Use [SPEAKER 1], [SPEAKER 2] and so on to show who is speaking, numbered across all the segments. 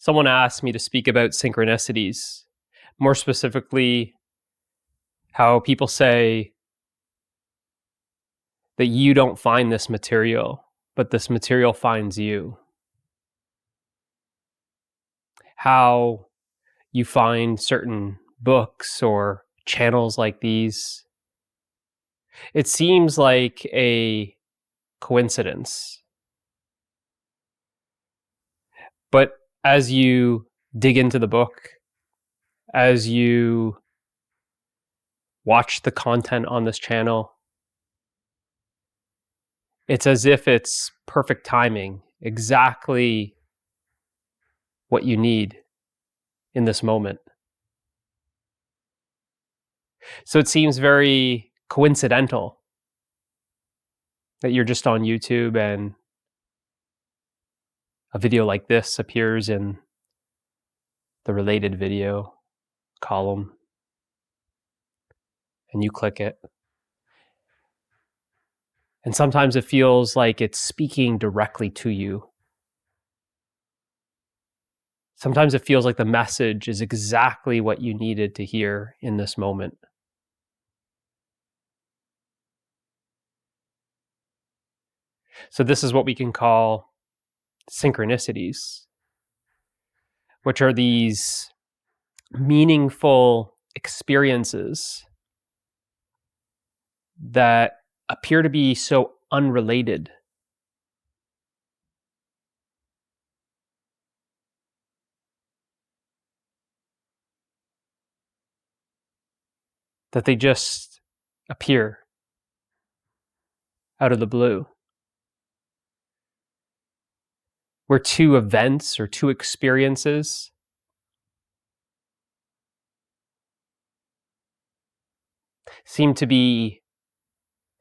[SPEAKER 1] Someone asked me to speak about synchronicities, more specifically, how people say that you don't find this material, but this material finds you. How you find certain books or channels like these. It seems like a coincidence. But as you dig into the book, as you watch the content on this channel, it's as if it's perfect timing, exactly what you need in this moment. So it seems very coincidental that you're just on YouTube and a video like this appears in the related video column and you click it. And sometimes it feels like it's speaking directly to you. Sometimes it feels like the message is exactly what you needed to hear in this moment. So this is what we can call synchronicities, which are these meaningful experiences that appear to be so unrelated. That they just appear out of the blue. Where two events or two experiences seem to be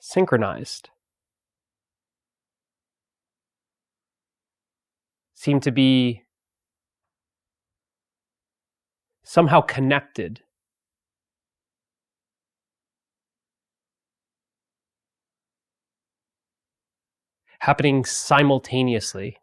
[SPEAKER 1] synchronized, seem to be somehow connected. Happening simultaneously.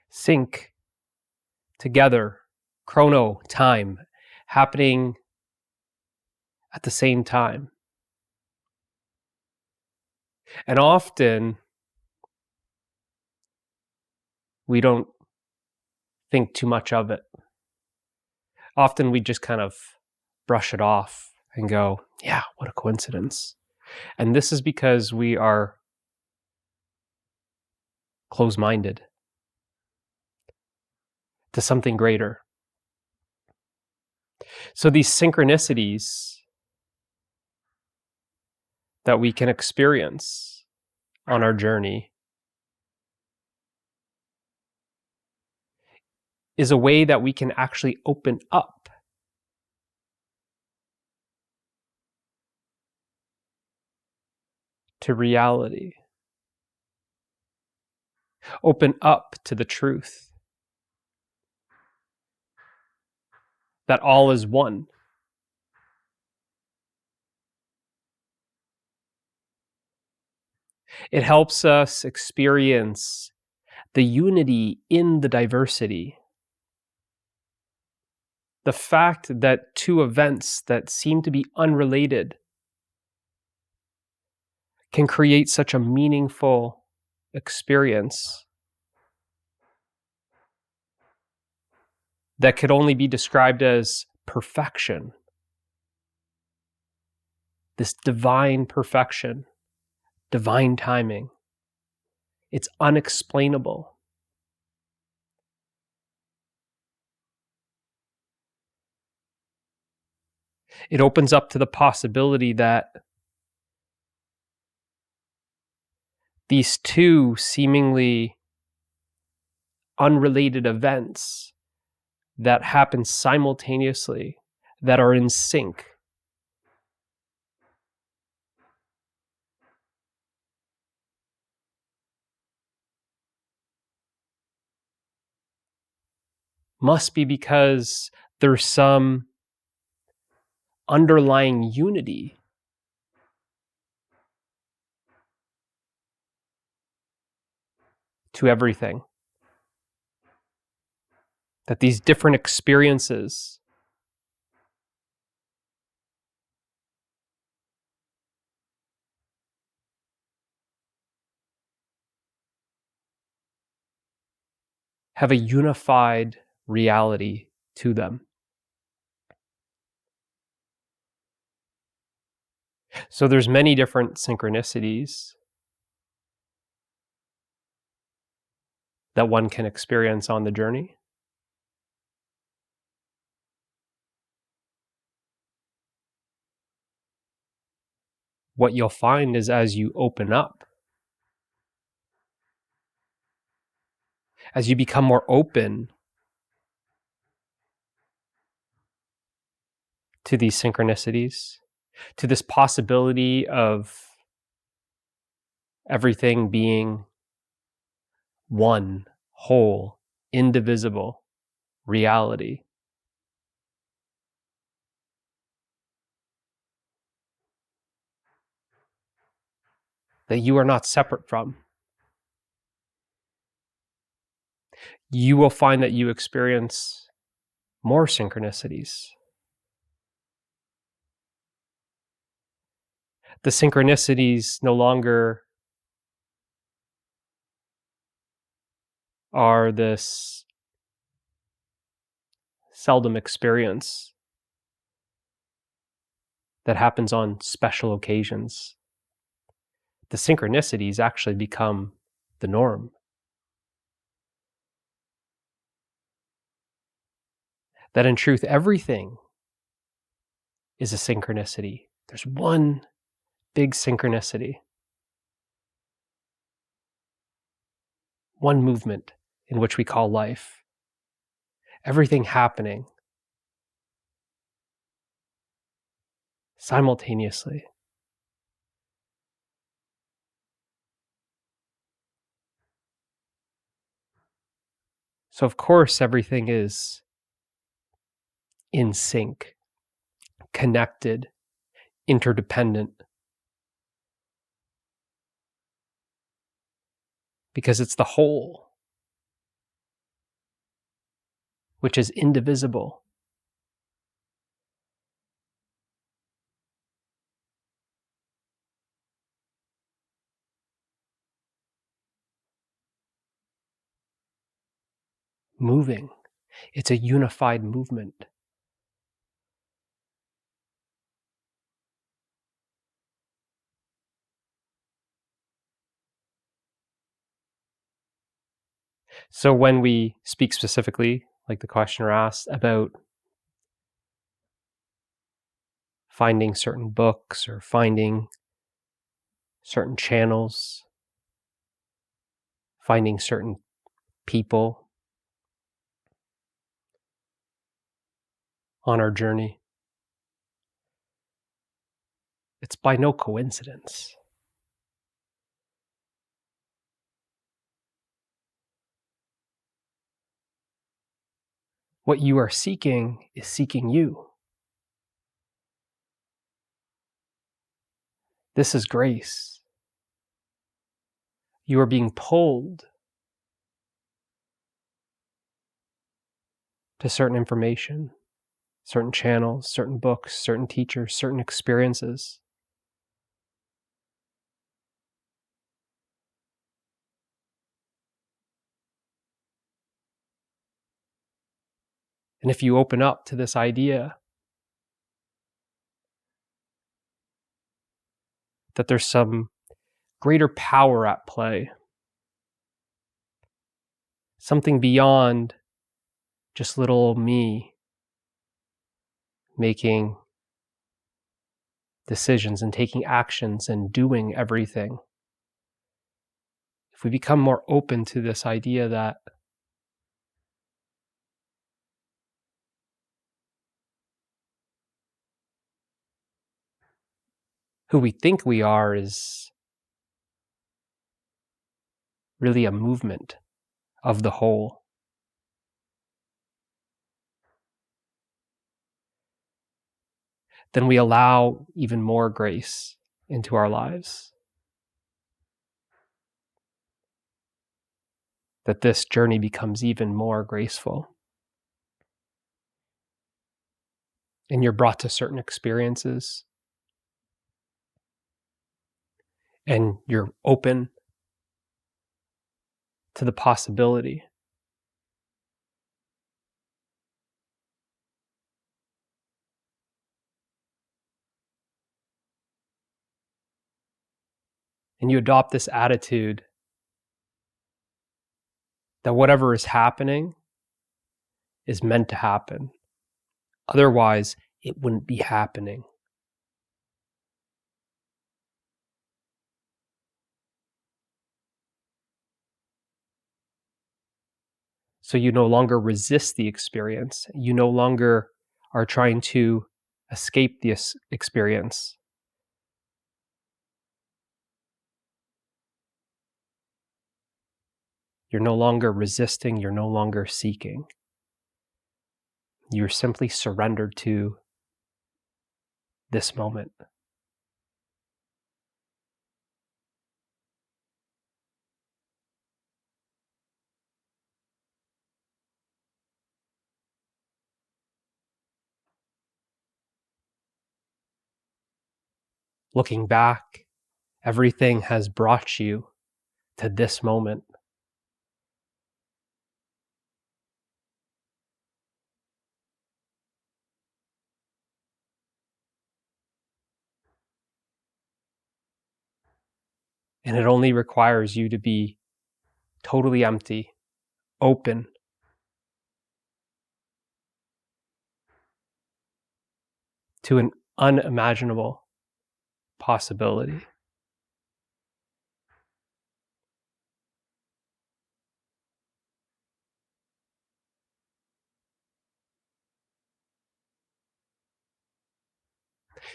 [SPEAKER 1] Sync together, chrono, time, happening at the same time. And often, we don't think too much of it. Often we just kind of brush it off and go, yeah, what a coincidence. And this is because we are close-minded to something greater. So these synchronicities that we can experience on our journey is a way that we can actually open up to reality. Open up to the truth that all is one. It helps us experience the unity in the diversity. The fact that two events that seem to be unrelated can create such a meaningful experience that could only be described as perfection. This divine perfection, divine timing. It's unexplainable. It opens up to the possibility that these two seemingly unrelated events that happen simultaneously, that are in sync, must be because there's some underlying unity to everything. That these different experiences have a unified reality to them. So there's many different synchronicities that one can experience on the journey. What you'll find is as you open up, as you become more open to these synchronicities, to this possibility of everything being one, whole, indivisible reality, that you are not separate from, you will find that you experience more synchronicities. The synchronicities no longer are this seldom experience that happens on special occasions. The synchronicities actually become the norm. That in truth, everything is a synchronicity. There's one big synchronicity, one movement in which we call life. Everything happening simultaneously. So of course, everything is in sync, connected, interdependent, because it's the whole, which is indivisible. Moving. It's a unified movement. So when we speak specifically, like the questioner asked, about finding certain books or finding certain channels, finding certain people on our journey, it's by no coincidence. What you are seeking is seeking you. This is grace. You are being pulled to certain information, certain channels, certain books, certain teachers, certain experiences. And if you open up to this idea that there's some greater power at play, something beyond just little old me making decisions and taking actions and doing everything. If we become more open to this idea that who we think we are is really a movement of the whole, then we allow even more grace into our lives. that this journey becomes even more graceful. And you're brought to certain experiences, and you're open to the possibility. And you adopt this attitude that whatever is happening is meant to happen. Otherwise, it wouldn't be happening. So you no longer resist the experience. You no longer are trying to escape this experience. You're no longer resisting. You're no longer seeking. You're simply surrendered to this moment. Looking back, everything has brought you to this moment. And it only requires you to be totally empty, open, to an unimaginable possibility.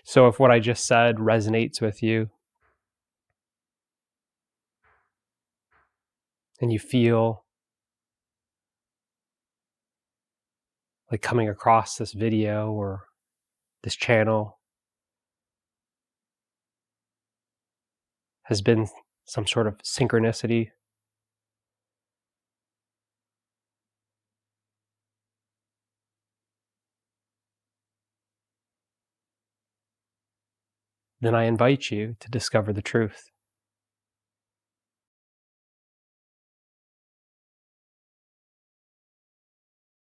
[SPEAKER 1] So if what I just said resonates with you, and you feel like coming across this video or this channel has been some sort of synchronicity, then I invite you to discover the truth.